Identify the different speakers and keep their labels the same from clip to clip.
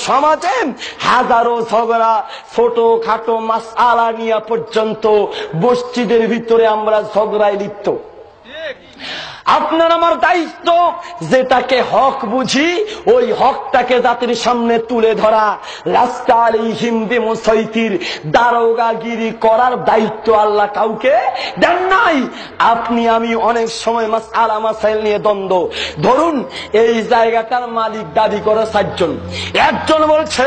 Speaker 1: সমাজে হাজারো ঝগড়া, ছোটখাটো মাসআলা নিয়ে পর্যন্ত মসজিদের ভিতরে আমরা ঝগড়ায় লিপ্ত। আপনার আমার দায়িত্ব যেটাকে হক বুঝি ওই হকটাকে জাতির সামনে তুলে ধরা। রাস্তা আলাইহিম বিমুসাইতির, দারোগাগিরি করার দায়িত্ব আল্লাহ কাউকে দেন নাই। আপনি আমি অনেক সময় মাসআলা মাসাইল নিয়ে দ্বন্দ্ব। ধরুন এই জায়গাটার মালিক দাবি করে 4 জন। একজন বলছে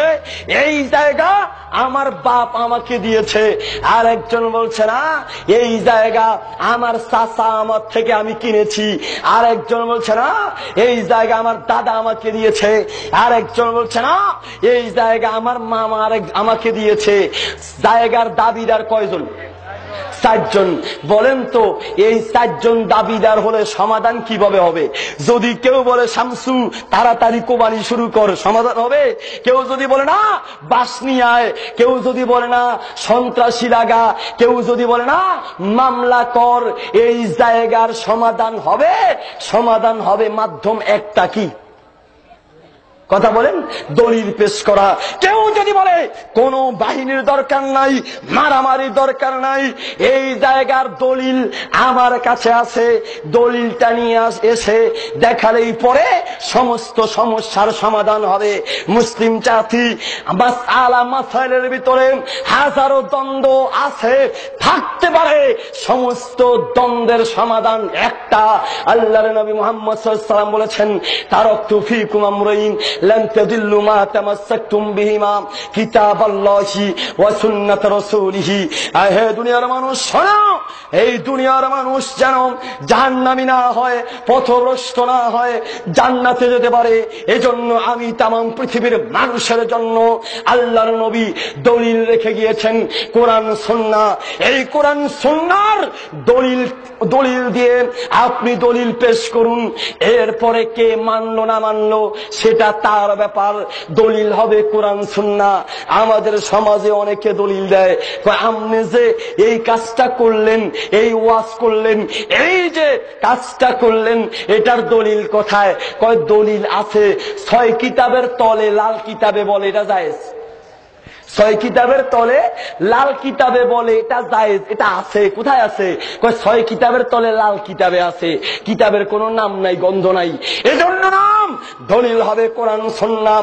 Speaker 1: এই জায়গা আমার বাপ আমাকে দিয়েছে, আর একজন বলছে না এই জায়গা আমার চাচা আমার থেকে আমি কিনেছি, আর একজন বলছে না এই জায়গা আমার দাদা আমাকে দিয়েছে, আর একজন বলছে না এই জায়গা আমার মামা আমাকে দিয়েছে। জায়গার দাবিদার কয়জন? 4 জন। বলেন তো এই 4 জন দাবিদার হলে সমাধান কিভাবে হবে? যদি কেউ বলে শামসু তাড়াতাড়ি কোরবানি শুরু কর, সমাধান হবে? কেউ যদি বলে না বাস নিয়ে আয়, কেউ যদি বলে না সন্ত্রাসী লাগা, কেউ যদি বলে না মামলা কর, এই জায়গার সমাধান হবে? সমাধান হবে মাধ্যম একটা, কি কথা বলেন? দলিল পেশ করা। কেউ যদি বলে কোন বাহিনীর দরকার নাই, মারামারির দরকার নাই, এই জায়গার দলিল আমার কাছে আছে, দলিলটা নিয়ে এসে দেখালেই পরে সমস্ত সমস্যার সমাধান হবে। মুসলিম জাতি মাসআলা মাসাইলের ভিতরে হাজারো দ্বন্দ্ব আছে, থাকতে পারে, সমস্ত দ্বন্দ্বের সমাধান একটা। আল্লাহর নবী মুহাম্মদ সাল্লাল্লাহু আলাইহি ওয়াসাল্লাম বলেছেন তারাকতু ফীকুম আমরাইন লান তাদিল্লু মা তামাসসাকতুম বিহিমা কিতাবাল্লাহি ওয়া সুন্নাত রাসূলিহি। হে দুনিয়ার মানুষ শোনো, এই দুনিয়ার মানুষ যেন জাহান্নামী না হয়, পথভ্রষ্ট না হয়, জান্নাতে যেতে পারে, এজন্য আমি তামাম পৃথিবীর মানুষের জন্য আল্লাহর নবী দলিল রেখে গিয়েছেন কোরআন সুন্নাহ। এই কোরআন সুন্নাহর দলিল দিয়ে আপনি দলিল পেশ করুন, এরপরে কে মানলো না মানলো সেটা তার ব্যাপার। দলিল হবে কোরআন সুন্নাহ। আমাদের সমাজে অনেকে দলিল দেয়, আপনি যে এই কাজটা করলেন, এই ওয়াজ করলেন, এই যে কাজটা করলেন, এটার দলিল কোথায়? কয় দলিল আছে 6 কিতাবের তলে লাল কিতাবে বলে এটা জায়েজ। 6 কিতাবের তলে লাল কিতাবে বলে এটা জায়েজ, এটা আছে। কোথায় আছে? কয় 6 কিতাবের তলে লাল কিতাবে আছে, কিতাবের কোনো নাম নাই, গন্ধ নাই, এজন্য নাম দলিল হবে কোরআন সুন্নাহ।